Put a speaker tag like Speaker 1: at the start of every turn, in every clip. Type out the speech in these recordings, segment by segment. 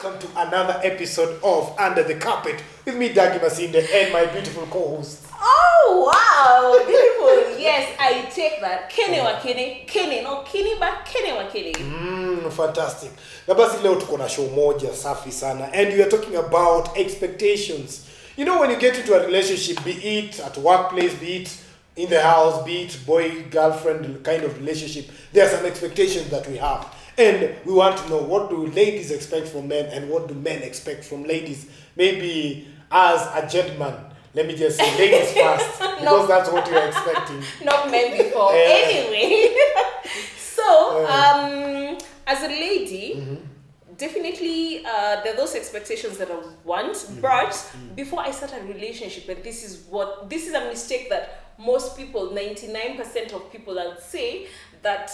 Speaker 1: welcome to another episode of Under the Carpet with me, Dagi Masinde, and my beautiful co-host.
Speaker 2: Oh, wow, beautiful. Yes, I take that. Kene wa kene, kene, no kini but kene wa kene.
Speaker 1: Fantastic. Na basi leo tuko na show moja safi sana, and we are talking about expectations. You know, when you get into a relationship, be it at workplace, be it in the house, be it boy-girlfriend kind of relationship, there are some expectations that we have. And we want to know, what do ladies expect from men and what do men expect from ladies? Maybe as a gentleman, let me just say ladies first, because that's what you're expecting.
Speaker 2: Not men before. Anyway, so as a lady, definitely there are those expectations that I want, but before I start a relationship, and this is a mistake that most people, 99% of people, I'd say, that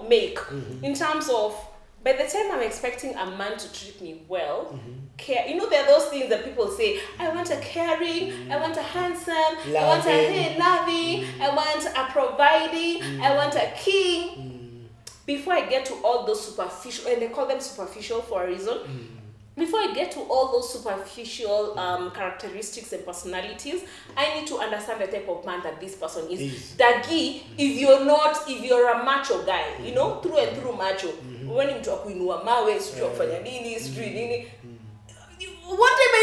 Speaker 2: make in terms of, by the time I'm expecting a man to treat me well, care. There are those things that people say, I want a caring, I want a handsome, loving. I want a loving, I want a providing, I want a king. Before I get to all those superficial, and they call them superficial for a reason, before I get to all those superficial characteristics and personalities, I need to understand the type of man that this person is. Dagi, if you're a macho guy, through and through macho, when you talk kuinua mawe, sijui kufanya nini, sijui nini, what time are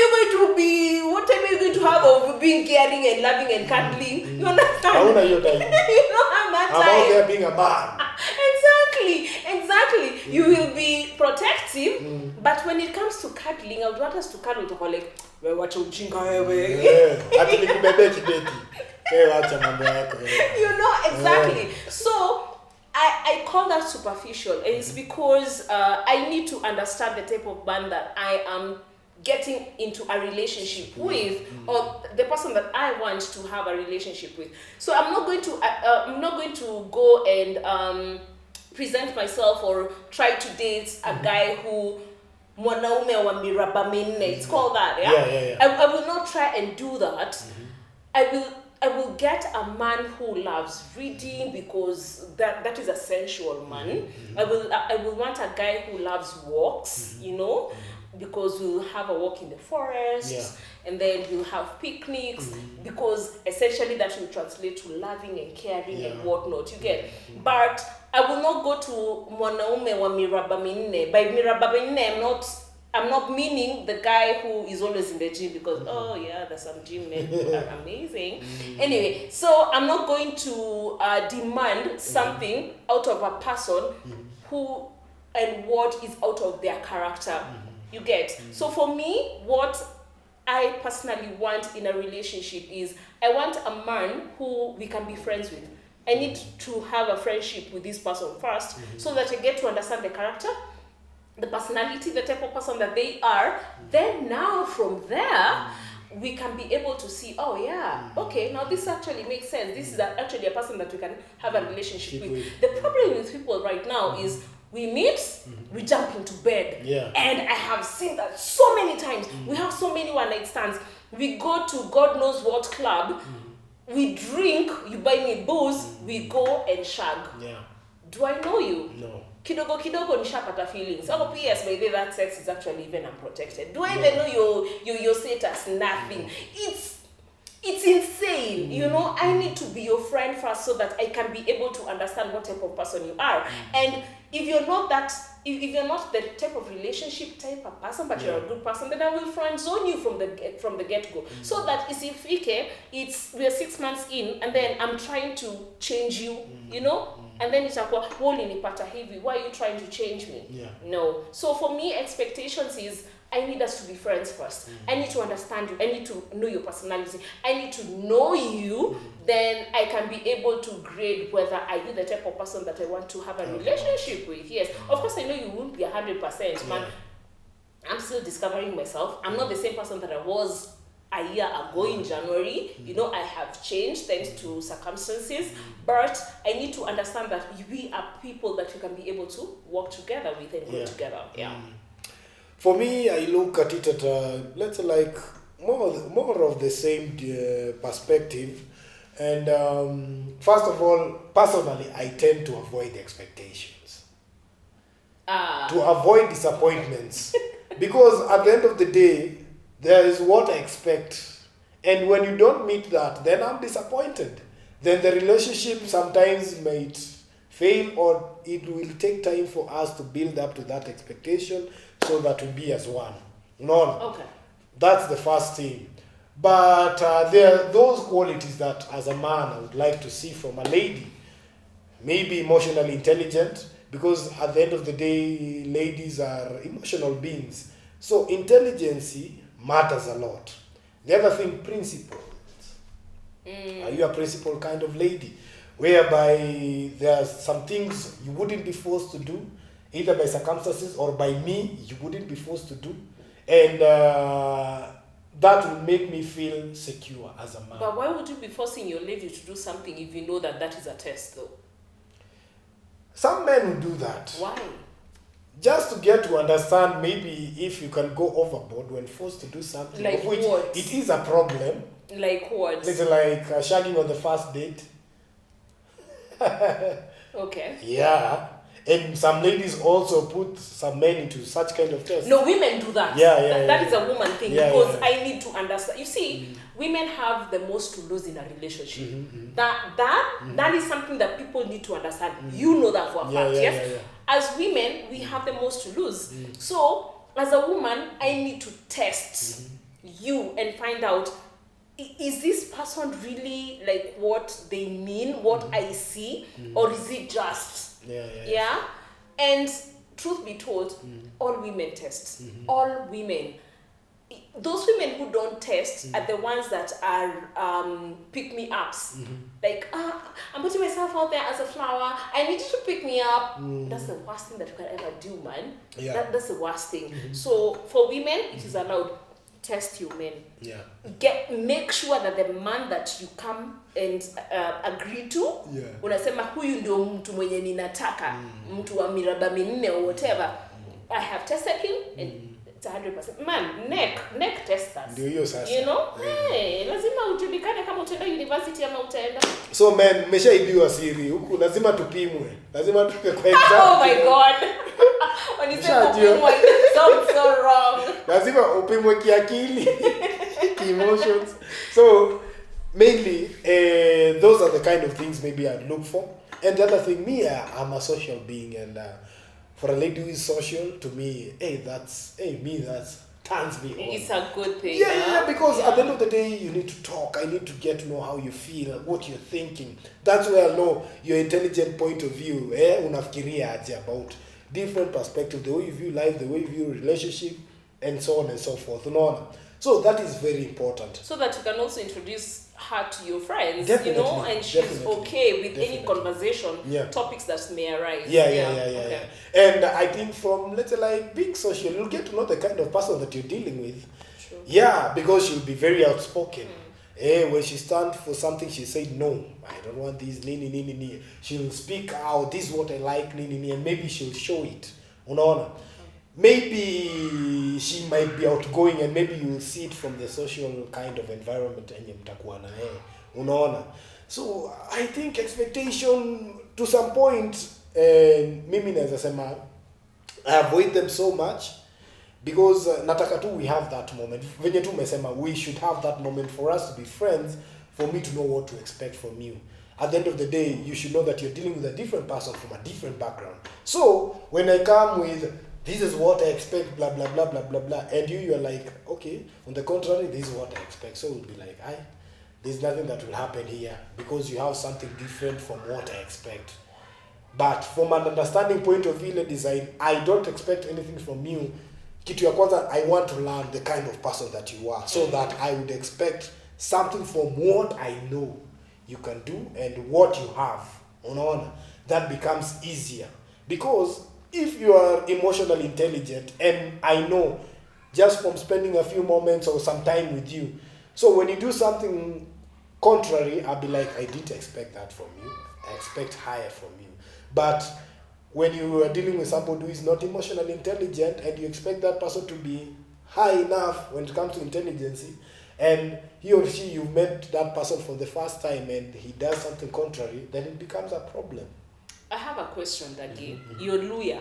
Speaker 2: you going to have of being caring and loving and cuddling? You understand?
Speaker 1: How are you time?
Speaker 2: You don't have that time.
Speaker 1: About there being a man.
Speaker 2: Exactly. You will be protective, but when it comes to cuddling, I would want us to cuddle to like, wacha ujinga wewe.
Speaker 1: Ati nikubebe kibeti. Wacha mambo yako.
Speaker 2: Exactly. So I call that superficial, and it's because I need to understand the type of man that I am getting into a relationship with, or the person that I want to have a relationship with. So I'm not going to go and present myself or try to date a guy who mwanaume wa miraba minne. It's called that.
Speaker 1: Yeah.
Speaker 2: I will not try and do that. I will get a man who loves reading, because that is a sensual man. I will want a guy who loves walks, because we'll have a walk in the forest, and then we'll have picnics, because essentially that will translate to loving and caring and whatnot, you get. But I will not go to mwanaume wa miraba minne. By miraba minne, I'm not meaning the guy who is always in the gym, because there's some gym men who are amazing. Anyway, so I'm not going to demand something out of a person who and what is out of their character. You get. So for me, what I personally want in a relationship is, I want a man who we can be friends with. I need to have a friendship with this person first, so that I get to understand the character, the personality, the type of person that they are. Then now from there, we can be able to see, now this actually makes sense. This is actually a person that we can have a relationship with. The problem with people right now is, we meet, we jump into bed. And I have seen that so many times. We have so many one-night stands. We go to God knows what club. We drink, you buy me booze, we go and shag. Do I know you?
Speaker 1: No.
Speaker 2: Kidogo nishapata feelings. P.S. by the way, that sex is actually even unprotected. Do I even know your status? Nothing. It's insane. I need to be your friend first, so that I can be able to understand what type of person you are. And if you're not the type of relationship type of person, but you're a good person, then I will friend zone you from the get-go. So that we're 6 months in, and then I'm trying to change you, and then it's like, why are you trying to change me? No. So for me, expectations is, I need us to be friends first. I need to understand you. I need to know your personality. I need to know you. Then I can be able to grade whether are you the type of person that I want to have a relationship with. Yes. Of course, I know you won't be 100%, man. I'm still discovering myself. I'm not the same person that I was a year ago in January. I have changed thanks to circumstances. But I need to understand that we are people that we can be able to work together with and grow together.
Speaker 1: For me, I look at it at let's say like more of the same perspective. And first of all, personally, I tend to avoid expectations. to avoid disappointments. Because at the end of the day, there is what I expect. And when you don't meet that, then I'm disappointed. Then the relationship sometimes might fail, or it will take time for us to build up to that expectation so that we be as one.
Speaker 2: Okay.
Speaker 1: That's the first thing. But there are those qualities that as a man I would like to see from a lady. Maybe emotionally intelligent, because at the end of the day, ladies are emotional beings. So intelligence matters a lot. The other thing, principles. Are you a principle kind of lady? Whereby there are some things you wouldn't be forced to do, either by circumstances or by me, you wouldn't be forced to do. And that will make me feel secure as a man.
Speaker 2: But why would you be forcing your lady to do something if you know that that is a test, though?
Speaker 1: Some men will do that.
Speaker 2: Why?
Speaker 1: Just to get to understand, maybe if you can go overboard when forced to do something,
Speaker 2: Like
Speaker 1: of which
Speaker 2: what?
Speaker 1: it is a problem.
Speaker 2: Like what?
Speaker 1: It's like shagging on the first date.
Speaker 2: Okay.
Speaker 1: Yeah. And some ladies also put some men into such kind of tests.
Speaker 2: No, women do that.
Speaker 1: Yeah,
Speaker 2: That is a woman thing,
Speaker 1: Yeah,
Speaker 2: because
Speaker 1: yeah.
Speaker 2: I need to understand. You see, women have the most to lose in a relationship. That is something that people need to understand. You know that for a fact, yes?
Speaker 1: Yeah.
Speaker 2: As women, we have the most to lose. So, as a woman, I need to test you and find out, is this person really like what they mean, what I see, or is it just? Yeah. And truth be told, all women test. All women. Those women who don't test are the ones that are pick me ups. Like, I'm putting myself out there as a flower. I need you to pick me up. That's the worst thing that you can ever do, man.
Speaker 1: Yeah.
Speaker 2: That's the worst thing. So for women, it is allowed. Test your men.
Speaker 1: Yeah.
Speaker 2: Make sure that the man that you come and agree to, unasema huyu ndio mtu mwenye ninataka, mtu wa miraba minne or whatever. I have tested him and it's 100%. Man, neck testers.
Speaker 1: Ndio hiyo sasa.
Speaker 2: You know? Hey, lazima ujulikane kama utaenda university ama utaenda.
Speaker 1: So men, mmeshaibiwa siri huku, lazima tupimwe. Lazima tuke kwa exam.
Speaker 2: Oh my god. When you say kupimwa, it sounds so wrong.
Speaker 1: Lazima upimwe kiakili, emotions. So mainly, those are the kind of things maybe I'd look for. And the other thing, I'm a social being, and for a lady who is social, to me, that's turns me on.
Speaker 2: It's a good thing.
Speaker 1: Yeah, because at the end of the day, you need to talk. I need to get to know how you feel, what you're thinking. That's where I know your intelligent point of view. Unafikiria aje about different perspective, the way you view life, the way you view relationship, and so on and so forth. So that is very important.
Speaker 2: So that you can also introduce her to your friends,
Speaker 1: Definitely,
Speaker 2: you know, and she's
Speaker 1: definitely,
Speaker 2: okay with
Speaker 1: definitely.
Speaker 2: any conversation,
Speaker 1: Yeah.
Speaker 2: topics that may arise.
Speaker 1: Yeah.
Speaker 2: Okay.
Speaker 1: And I think from, let's say, like being social, you'll get to know the kind of person that you're dealing with.
Speaker 2: True.
Speaker 1: Yeah, because she'll be very outspoken. When she stands for something, she said, no, I don't want this, ni. She'll speak out, this is what I like, ni, and maybe she'll show it. Unaona? Maybe she might be outgoing, and maybe you'll see it from the social kind of environment enye mtakuwa na yeye. Unaona? So I think expectation to some point, mimi naweza sema I avoid them so much, because nataka tu we have that moment. Venye tu umesema, we should have that moment for us to be friends, for me to know what to expect from you. At the end of the day, you should know that you're dealing with a different person from a different background. So when I come with, this is what I expect, blah, blah, blah, blah, blah, blah, and you're like, okay, on the contrary, this is what I expect. So it would be like, there's nothing that will happen here, because you have something different from what I expect. But from an understanding point of view, design, I don't expect anything from you. Kitu ya kwanza, I want to learn the kind of person that you are, so that I would expect something from what I know you can do and what you have. Unaona? That becomes easier. Because if you are emotionally intelligent, and I know just from spending a few moments or some time with you, so when you do something contrary, I'll be like, I didn't expect that from you. I expect higher from you. But when you are dealing with somebody who is not emotionally intelligent, and you expect that person to be high enough when it comes to intelligence, and he or she, you've met that person for the first time and he does something contrary, then it becomes a problem.
Speaker 2: I have a question, Dagi. You're Luya,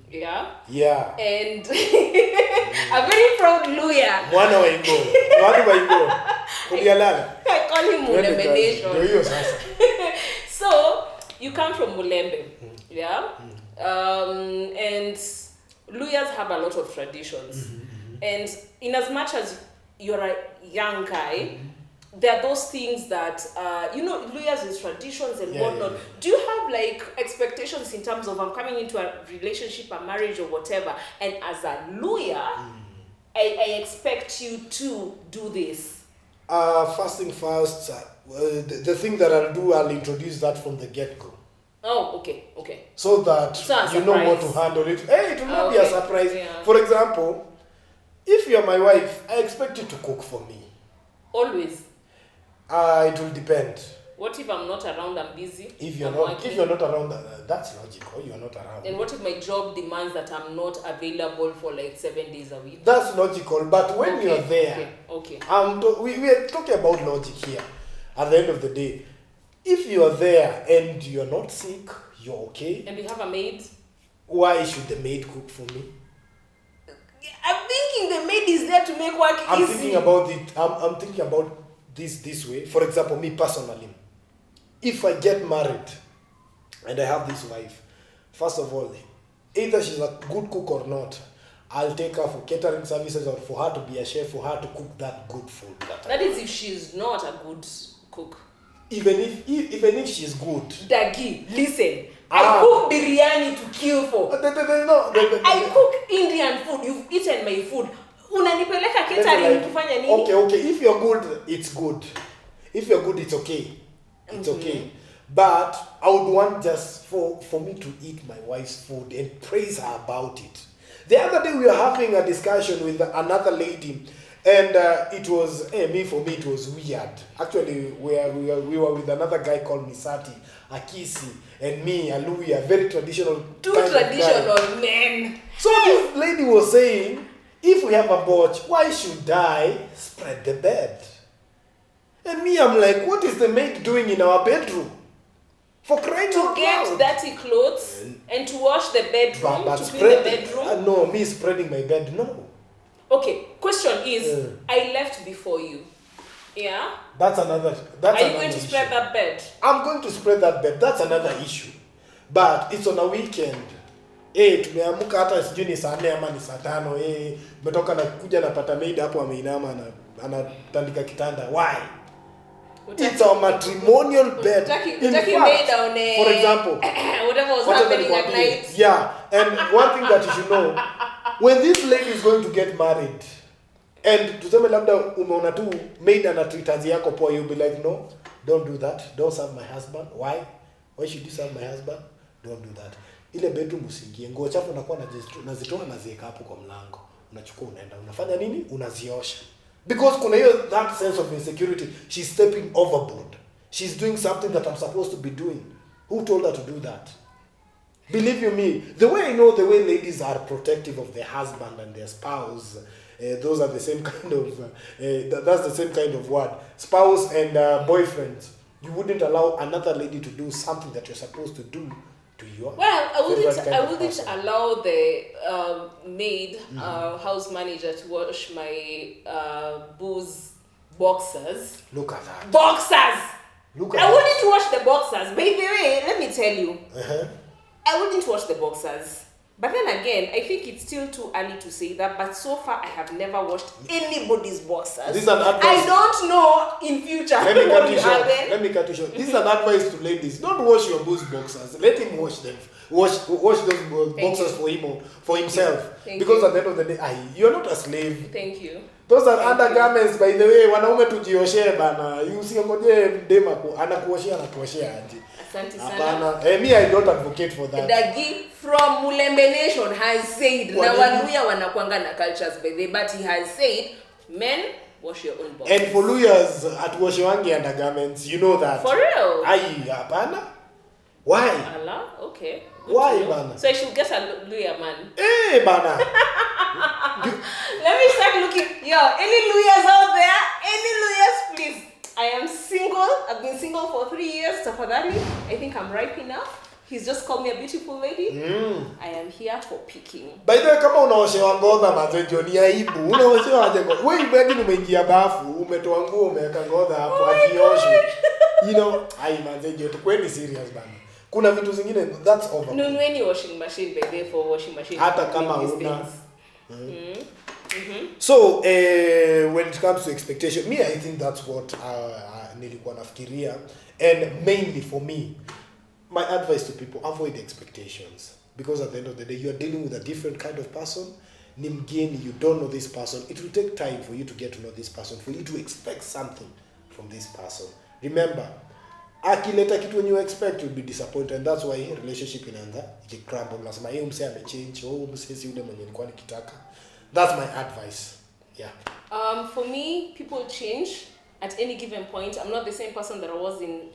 Speaker 2: yeah?
Speaker 1: Yeah.
Speaker 2: And a very proud Luya.
Speaker 1: Mwana wa Ingo. Watu wa Ingo. Kulialala.
Speaker 2: I call him Mulembe Nation.
Speaker 1: Ndio hiyo sasa.
Speaker 2: So, you come from Mulembe, yeah? And Luyas have a lot of traditions. And in as much as you're a young guy, there are those things that, Luyas is traditions and whatnot.
Speaker 1: Yeah.
Speaker 2: Do you have like expectations in terms of I'm coming into a relationship, a marriage or whatever, and as a Luya, I expect you to do this?
Speaker 1: First thing first, the thing that I'll do, I'll introduce that from the get-go.
Speaker 2: Oh, okay.
Speaker 1: So that you know what to handle it. Hey, it will not be a surprise.
Speaker 2: Yeah.
Speaker 1: For example, if you're my wife, I expect you to cook for me.
Speaker 2: Always.
Speaker 1: It will depend.
Speaker 2: What if I'm not around, I'm busy?
Speaker 1: If you're
Speaker 2: I'm
Speaker 1: not,
Speaker 2: working?
Speaker 1: if you're not around, that's logical. You're not around.
Speaker 2: And what if my job demands that I'm not available for like 7 days a week?
Speaker 1: That's logical. But when you're there,
Speaker 2: Okay.
Speaker 1: we are talking about logic here. At the end of the day, if you are there and you're not sick, you're okay.
Speaker 2: And we have a maid?
Speaker 1: Why should the maid cook for me?
Speaker 2: I'm thinking the maid is there to make work
Speaker 1: I'm
Speaker 2: easy.
Speaker 1: thinking about it. I'm thinking about this way. For example, me personally, if I get married and I have this wife, first of all, either she's a good cook or not, I'll take her for catering services or for her to be a chef, for her to cook that good food.
Speaker 2: That is if she's not a good cook.
Speaker 1: Even if she's good.
Speaker 2: Dagi, listen. I cook biryani to kill for. I cook Indian food. You've eaten my food. Unanipeleka catering kufanya nini?
Speaker 1: Okay. If you're good, it's good. If you're good, it's okay. It's okay. But I would want just for me to eat my wife's food and praise her about it. The other day we were having a discussion with another lady, and it was for me it was weird. Actually, we were with another guy called Misati, Akisi, and me, Aluya, very traditional.
Speaker 2: Two traditional men.
Speaker 1: So this lady was saying, if we have a botch, why should I spread the bed? And me, I'm like, what is the maid doing in our bedroom? For crying out
Speaker 2: loud. To get dirty clothes and to wash the bedroom,
Speaker 1: but
Speaker 2: to clean the bedroom?
Speaker 1: No, me spreading my bed, no.
Speaker 2: Okay, question is, I left before you. Yeah?
Speaker 1: That's another
Speaker 2: Are you going to spread that bed?
Speaker 1: I'm going to spread that bed. That's another issue. But it's on a weekend. Tumeamuka hata sijui ni saa 4 ama ni saa 5. Umetoka na kuja napata maid hapo ameinama anatandika kitanda. Why? It's a matrimonial bed.
Speaker 2: In fact,
Speaker 1: for example,
Speaker 2: whatever was happening at night.
Speaker 1: Yeah, and one thing that you should know, when this lady is going to get married, and tuseme labda umeona tu maid ana treat yako poa, you'll be like, no, don't do that. Don't serve my husband. Why? Why should you serve my husband? Don't do that. Ile bedroom usiingie. Nguo chafu unakuwa unazitoa na ziweka hapo kwa mlango. Unachukua unaenda. Unafanya nini? Unaziosha. Because kuna hiyo that sense of insecurity, she's stepping overboard. She's doing something that I'm supposed to be doing. Who told her to do that? Believe you me, the way I know the way ladies are protective of their husband and their spouse, those are the same kind of, that's the same kind of word. Spouse and boyfriend. You wouldn't allow another lady to do something that you're supposed to do to your
Speaker 2: I wouldn't allow the maid, house manager to wash my booze boxers.
Speaker 1: Look at that.
Speaker 2: Boxers!
Speaker 1: Look at
Speaker 2: I wouldn't wash the boxers. By the way, let me tell you. I wouldn't wash the boxers. But then again, I think it's still too early to say that. But so far, I have never washed anybody's boxers.
Speaker 1: This is an advice.
Speaker 2: I don't know in future
Speaker 1: Let me cut you short. This is an advice to ladies. Don't wash your booze boxers. Let him wash them. Wash those boxers for himself. Because at the end of the day, you're not a slave.
Speaker 2: Thank you.
Speaker 1: Those are undergarments, by the way. Wanaume tujioshe bana. Usiongoje mdema anakuoshia aje.
Speaker 2: Asante sana.
Speaker 1: Me, I don't advocate for that.
Speaker 2: Dagi from Mulembe Nation has said, na Waluya wanakuanga na cultures by the, but he has said, men, wash your own boxes.
Speaker 1: And for Luyas, atuoshe wangi undergarments, you know that.
Speaker 2: For real?
Speaker 1: Hapana. Why?
Speaker 2: Allah, okay.
Speaker 1: Why, bana?
Speaker 2: So I should get a Luya man.
Speaker 1: Bana.
Speaker 2: Let me start looking. Yo, any Luyas out there? Any Luyas, please. I am single. I've been single for 3 years. Tafadhali, I think I'm ripe enough. He's just called me a beautiful lady. I am here for picking.
Speaker 1: By the way, kama unaoshewa ngodha manze ni aibu. Unaoshewa aje ngodha. Wewe imagine umeingia bafu, umetoa nguo umeweka ngodha hapo akioshwe. You know, ai manze joto kweli serious bana. Kuna vitu zingine that's over.
Speaker 2: Nunueni washing machine by the way for washing machine.
Speaker 1: Hata kama una. So, when it comes to expectation, me I think that's what nilikuwa nafikiria, and mainly for me, my advice to people, avoid expectations, because at the end of the day you are dealing with a different kind of person. Ni mgeni, you don't know this person. It will take time for you to get to know this person, for you to expect something from this person. Remember, akileta kitu when you expect, you'll be disappointed, and that's why relationship inaanza ikicrumble. Unasema yeye msee amechange, msee si yule mwenye nilikuwa nikitaka. That's my advice. Yeah.
Speaker 2: For me, people change at any given point. I'm not the same person that I was in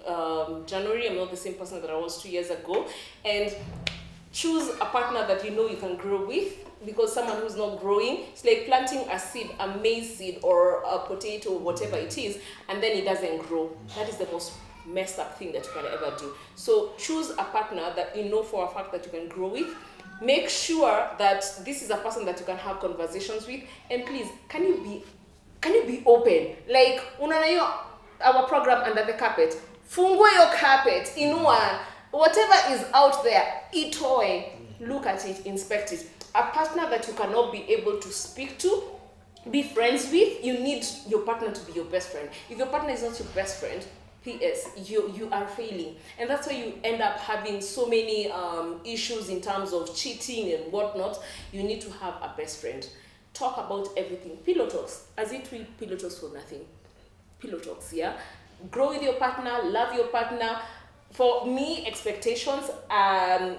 Speaker 2: January. I'm not the same person that I was 2 years ago. And choose a partner that you know you can grow with, because someone who's not growing, it's like planting a seed, a maize seed or a potato, whatever it is, and then it doesn't grow. That is the most messed up thing that you can ever do. So choose a partner that you know for a fact that you can grow with. Make sure that this is a person that you can have conversations with, and please, can you be open? Like, unaona our program Under the Carpet. Fungua your carpet, inua, whatever is out there, itoe, look at it, inspect it. A partner that you cannot be able to speak to, be friends with, you need your partner to be your best friend. If your partner is not your best friend, PS, you are failing, and that's why you end up having so many issues in terms of cheating and whatnot. You need to have a best friend. Talk about everything. Pillow talks, as if we pillow talks for nothing. Pillow talks, yeah. Grow with your partner, love your partner. For me, expectations, I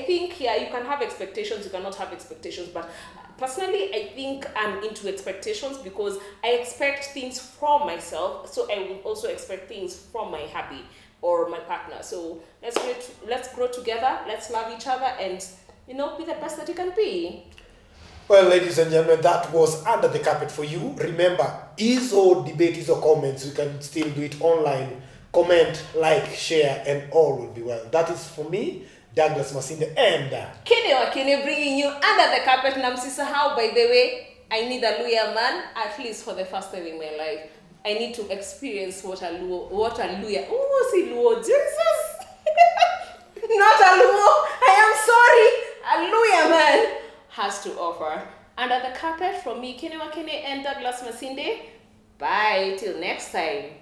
Speaker 2: think you can have expectations, you cannot have expectations, but personally, I think I'm into expectations because I expect things from myself, so I will also expect things from my hubby or my partner. So let's grow together, let's love each other, and be the best that you can be.
Speaker 1: Well, ladies and gentlemen, that was Under the Carpet for you. Remember, hizo debate, hizo comments, you can still do it online. Comment, like, share, and all will be well. That is for me, Douglas Masinde, and
Speaker 2: Kenny Wakene, bringing you Under the Carpet. And how, by the way, I need a Luya man, at least for the first time in my life. I need to experience what a Luya. Oh, see Luo, Jesus! Not a Luo, I am sorry. A Luya man has to offer. Under the Carpet from me, Kenny Wakene, and Douglas Masinde. Bye, till next time.